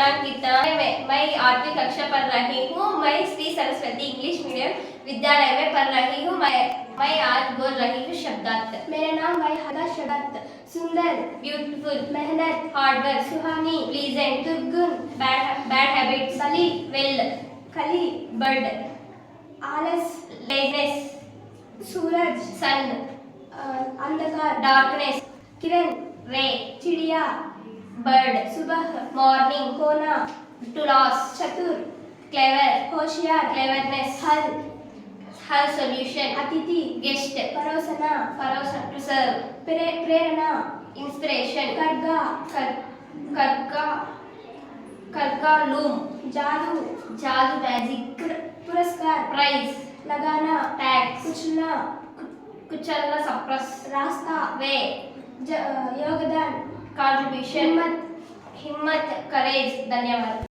अंकिता। मैं 8वीं कक्षा पढ़ रही हूँ। मैं श्री सरस्वती इंग्लिश मीडियम विद्यालय में पढ़ रही हूँ। मैं आज बोल रही हूँ शब्दार्थ। मेरा नाम वैहदा शब्दार्थ। सुंदर, ब्यूटीफुल, मेहनत, हार्डवर्क, सुहानी, प्लीजेंट, दुर्गुण, बैड हैबिट्स, बली, वेल, कली, बर्ड, आलस, लेजनेस, सूरज, सन, अंधकार, डार्कनेस, किरण, रे, चिड़िया, बर्ड, सुबह, मॉर्निंग, कोना, टू लॉस, चतुर, क्लेवर, होशियार, क्लेवरनेस, हल, सॉल्यूशन, अतिथि, गेस्ट, परोसना, टू सर्व, प्रेरणा, इंस्पिरेशन, खड्गा, करका, लूम, जादू, जादू, मैजिक, पुरस्कार, प्राइज, लगाना, टैक्स, कुचलना, कुचलना, सप्रेस, रास्ता, वे, योगदान, कंट्रीब्यूशन, हिम्मत, हिम्मत, करेज। धन्यवाद।